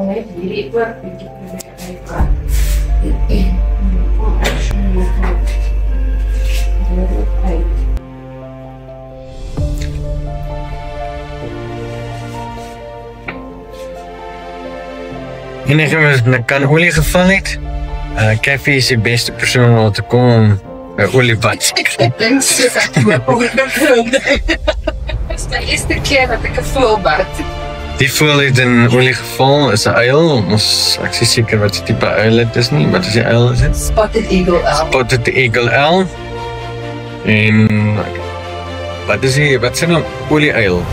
net hierdie oor bietjie probeer uit. En kan olie geval het. Kathy is die beste persoon om te kom om oliebad te kry. Dit is die eerste keer dat ek 'n voelbad. Die voël het in olie geval, is 'n uil. Ek is nie seker wat se tipe uil dit is nie. Wat is die uil is dit? Spotted eagle owl. Spotted eagle owl. En wat is die, wat zijn nou olie-uil?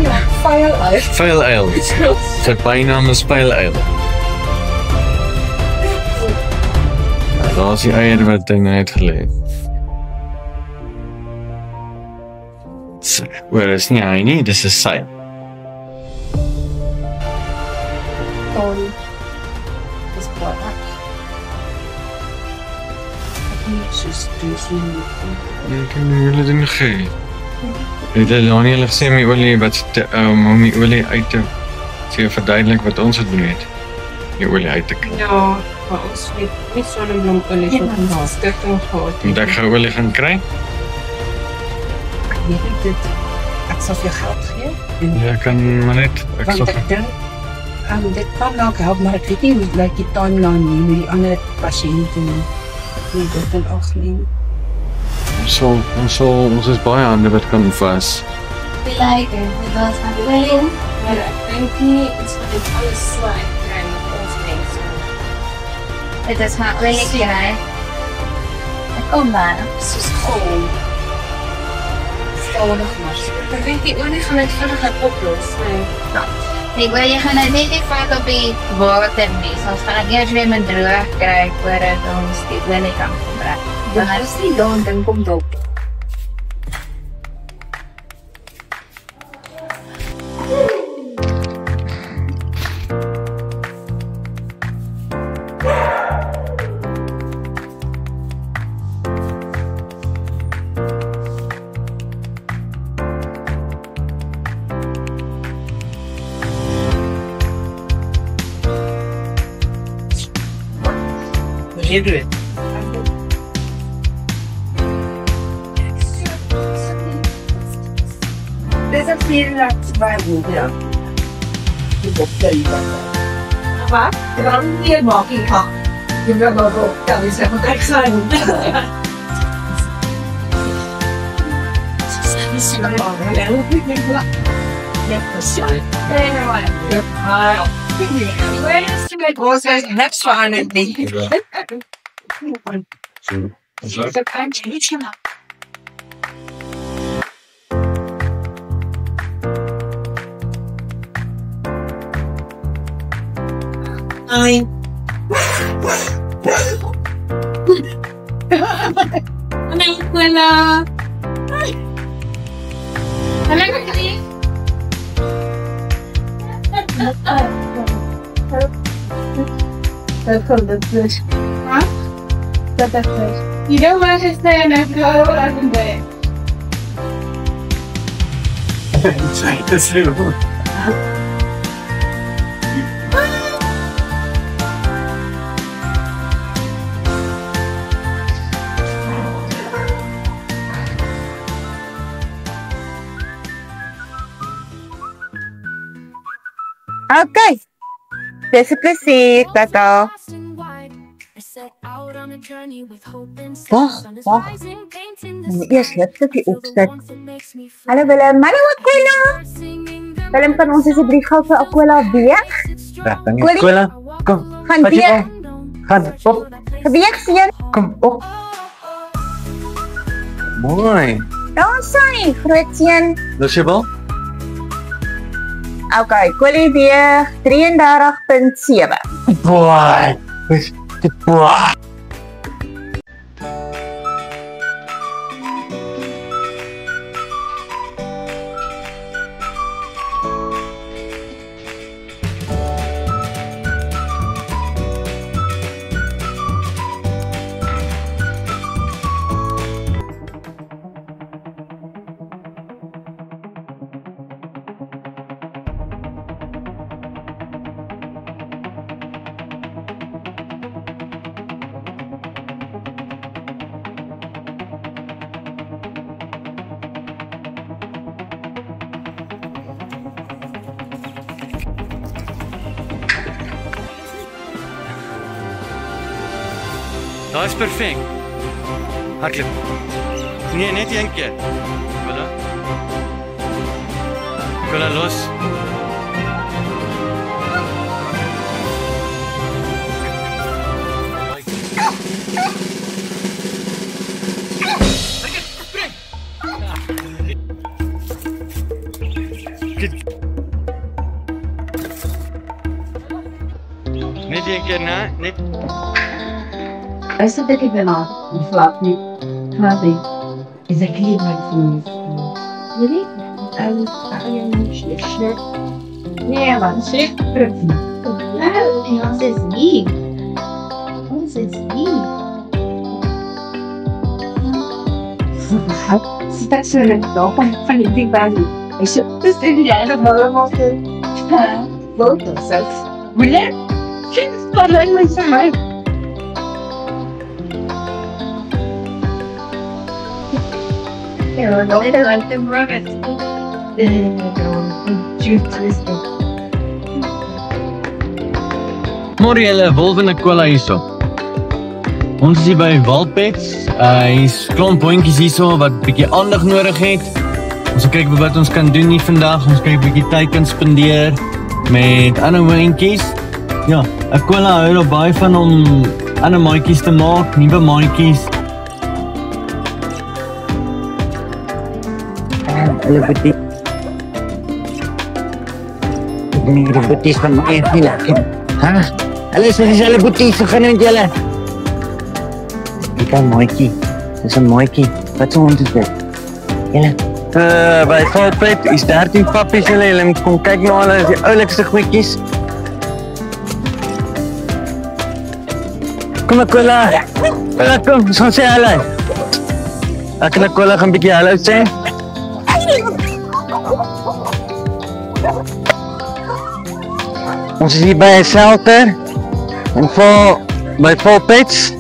Ja, vuiluil. Vuiluil. Sy bynaam is vuiluil. Ja, daar is die eier wat hy nou uitgelê. Hoor, is nie hy nie, dis 'n sy. Dis baie. Ik heb nu jullie dingen gegeven. Ik heb nog niet eerlijk gezegd met olie, om die olie uit te verduidelijken wat ons het doen. Die olie uit te krijgen. Ja, maar ons weet nie sonnebloemolie wat ons stikking gehad. Moet ik gaan olie gaan krijgen? Ek weet nie dit. Ek sal vir jou geld gee. Ja, kan maar net. Want ek dink dit kan nou help, maar ek weet nie hoe lyk die timeline nie met die ander pasiënte nie. Nee, dit kan ook nie. Ons is baie hande wat kan was. We like it. We was aan de willing. Maar ek dink nie iets wat dit alles swaai kry met ons mense. Het is maar willing kry. Kom maar. Soos gewoon. Stadig maar. Ek dink die olie gaan net vinnig oplos. Ik wil je gaan net niet vaak op die water nie. Ons gaan ek eers weer met droog kry voordat ons die olie kan gebruik. Maar as die daan ding kom op. You do it. Dis 'n fear baie goed, ja. Dit op die Wat? Ek gaan nie maak nie. Jy moet maar op. Dan is ek moet ek gaan. Dis so maar. Ja, presies. Ja. Where is the process? Next one and me. So can't change him. Hi. Hello. Hello, Kali. Huh? That's fish. You don't want to stay in that go in bed. Try to see. Okay. Dis 'n plesier, Tata. Wag. Eers lipstikkie opsit. Hallo Willem, hallo Aquila. Willem, kan ons asseblief gou vir Aquila weeg? Ja, dan is Aquila. Kom. Gaan weeg. Gaan op. Geweeg seun. Kom op. Mooi. Daar sy, groot seun. Lus jy wel? Okay, Aquila weeg 33.7. Boy. Boy. Daai is perfek. Hardloop. Nee, net een keer. Kolla los. Net een keer na, net. I said that even on fluffy is a clean one for me. Really? I am sure. Yeah, man, shit. Ons is lief. Ons is lief. That's what I thought. Funny thing about it. I should just in the end of the photos. Will it? She's not like my side. Ja, dat is wel te broken. Môre julle, Wolf en Aquila hierso. Ons is hier by Wildpets. Hier's klomp hondjies hierso wat bietjie aandag nodig het. Ons gaan kyk wat ons kan doen hier vandag. Ons kyk bietjie tyd kan spandeer met ander hondjies. Ja, Aquila hou er baie van om ander maatjies te maak, nuwe maatjies. Hulle boetie. Nee, die boetie is van my nie lekker. Ha? Hulle is dieselfde boetie, so gaan met julle. Kyk aan maatjie. Dis 'n maatjie. Wat so hond is dit? Julle? By Wildpet is 13 pappies julle. Julle moet kom kyk na hulle, is die oulikste goedjies. Kom Aquila. Aquila kom, ons gaan sê hallo. Ek en Aquila gaan bietjie hallo sê. Ons is hier by 'n shelter en by Wildpets.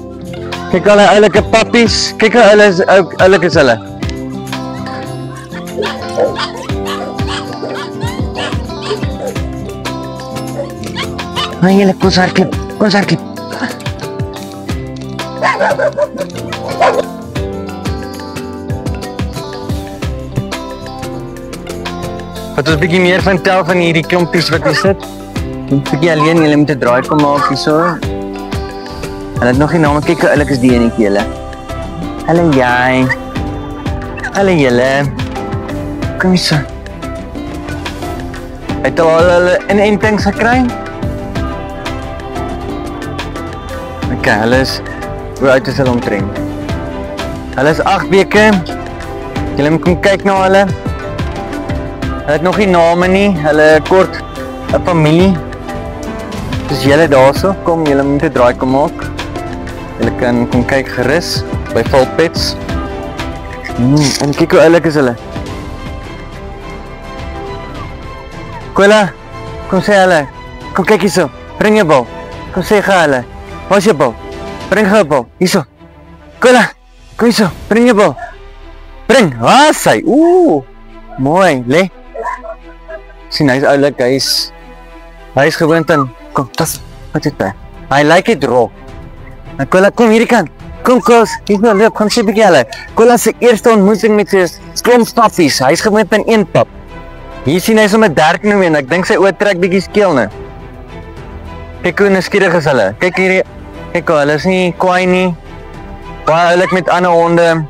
Kyk al die oulike pappies. Kyk hoe oulik is hulle. Maar julle kom hardloop. Kom hardloop. Wat ons bietjie meer van tel van hierdie klompies wat hier sit. Moet bietjie alleen, julle moet 'n draai kom maak hierso. Hulle het nog nie name, kyk hoe oulik is die enetjie julle. Hallo jy. Hallo julle. Kom hierso. Het al hulle inentings gekry? Okay, hulle is, hoe oud is hulle omtrent? Hulle is 8 weke. Julle moet kom kyk na hulle. Hulle het nog nie name nie, hulle kort 'n familie. Dus julle daarso, kom julle moet 'n draai kom maak. Julle kan kom kyk gerus by Wildpets. En kyk hoe oulik is hulle. Aquila, kom sê hulle. Kom kyk hierso. Bring jou bal. Kom sê gou hulle. Waar is jou bal? Bring gou 'n bal. Hierso. Aquila, kom hierso. Bring jou bal. Bring. Waar is hy? Mooi, lê. Sien, hy is oulik. Hy is gewoond aan. Kom, tas. Wat is dit? Hy lyk dit rol. Aquila, kom hierdie kant. Kom Kos, hier nou loop, kom sê bietjie hulle. Aquila se eerste ontmoeting met sy klomp pappies. Hy is gewoond aan een pap. Hier sien hy sommer 13 nou en ek dink sy oë trek bietjie skeel nou. Kyk hoe nuuskierig is hulle. Kyk hierdie, kyk hoe hulle is nie kwaai nie. Baie oulik met ander honde.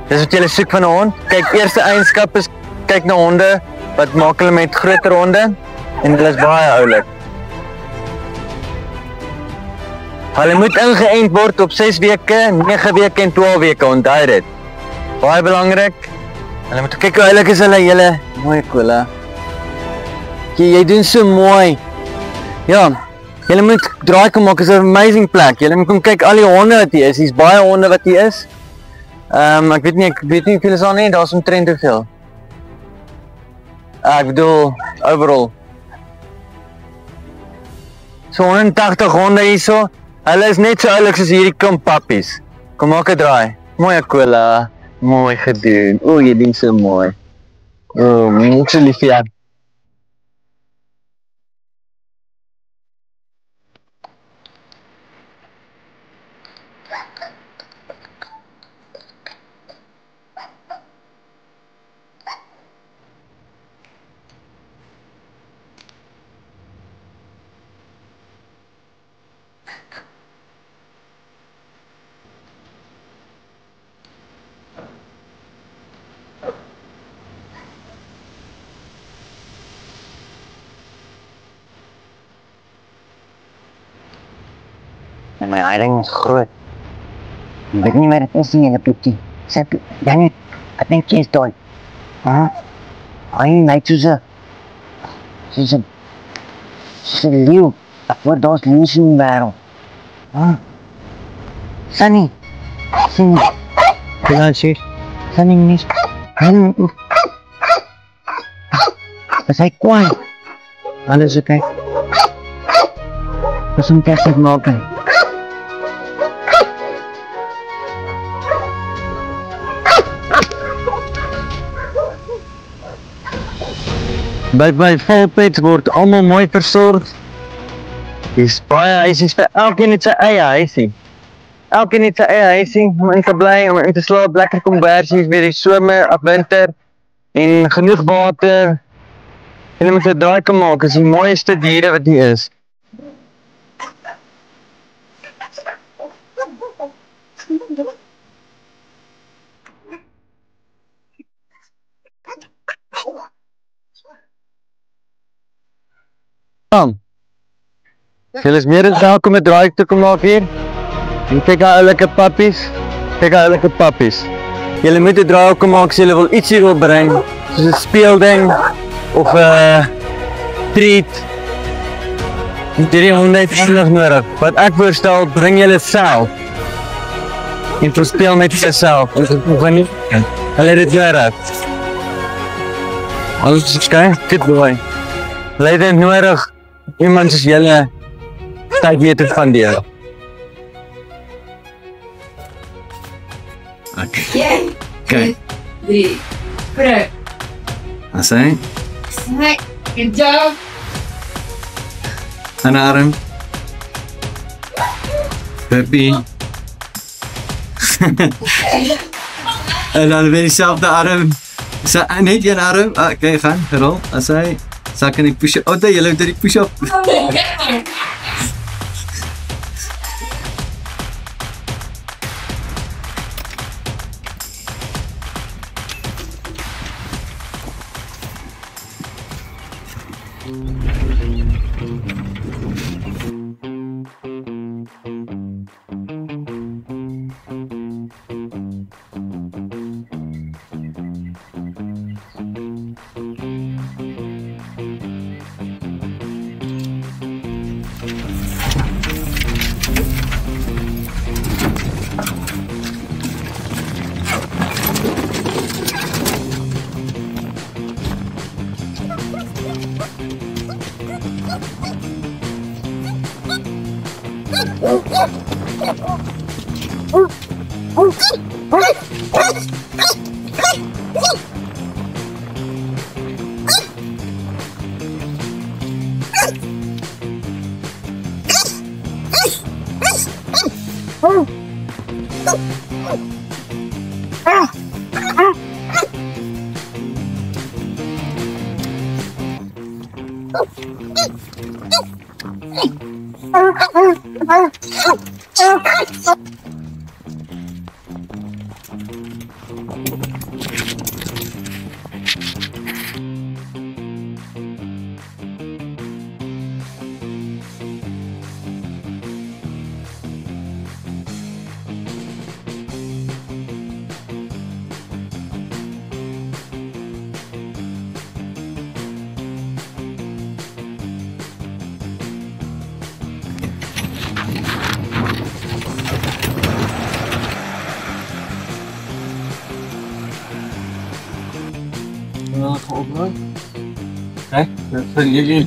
Dis wat jy soek van 'n hond. Kyk, eerste eienskap is kyk na honde wat maak hulle met groter honde en hulle is baie oulik. Hulle moet ingeënt word op 6 weke, 9 weke en 12 weke, onthou dit. Baie belangrik. Hulle moet kyk hoe oulik is hulle, julle. Mooi Aquila. Jy doen so mooi. Ja, julle moet draai kom maak, is 'n amazing plek. Julle moet kom kyk al die honde wat hier is. Hier's baie honde wat hier is. Ek weet nie hoeveel is daar nie, daar's omtrent hoeveel. Ek bedoel, overall. So 180 honde hierso. Hulle is net so oulik soos hierdie klomp pappies. Kom maak 'n draai. Mooi Aquila. Mooi gedoen. Jy doen so mooi. Ek so lief vir jou. En my eiring is groot. Ek weet nie meer wat is nie, julle Pietie. Sê, Danny, ek dink jy is dood. Hy lyk soos 'n leeuw. Ek word daar's leeu's in die wêreld. Sunny. Kailan siya? Sunny, miss. Is hy kwaad? Alles okay? Wat een test het maken? Bij Volpets wordt allemaal mooi verzorgd. Die is baie huisies vir elkeen het sy eie huisie. Elkeen het sy eie huisie om in te bly, om in te slaap, lekker kombersies weer die somer, op winter en genoeg water. En jy moet 'n draai kan maak, is die mooiste diere wat hier is. Julle is meer as welkom 'n draai te kom maak hier. En kyk aan oulike pappies. Kyk aan oulike pappies. Julle moet 'n draai kom maak as julle wil ietsie wil bring, soos 'n speelding of 'n treat. Hierdie honde het aandag nodig. Wat ek voorstel, bring julle self. En verspeel met jouself. Hulle het dit nodig. Alles is oké? Good boy. Hulle het dit nodig. Iemand soos julle tyd weet het van die. Okay. 2, 3, vrug. As hy? Snack. Good job. Een arm. Peppy. En dan weer diezelfde arm. Net een arm. Oké, gaan, gerol. As hy. Zak in die push-up. Oh, jy loop die push-up. Dat zijn jullie.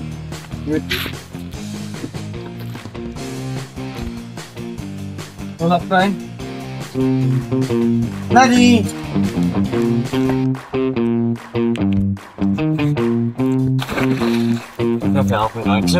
Wat fijn. Nadie. Dat helpt me uit.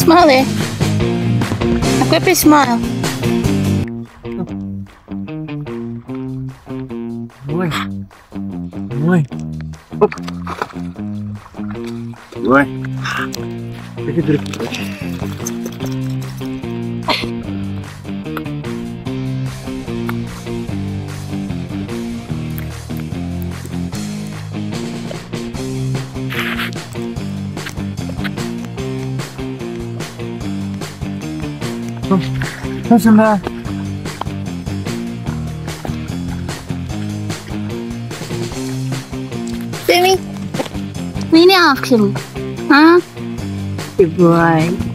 Smile eh. Aku happy smile. Mooi. Mooi. Op. Mooi. Lekker druk. Kom Simba. Baby, wie nie afgesloten? Huh? Good boy.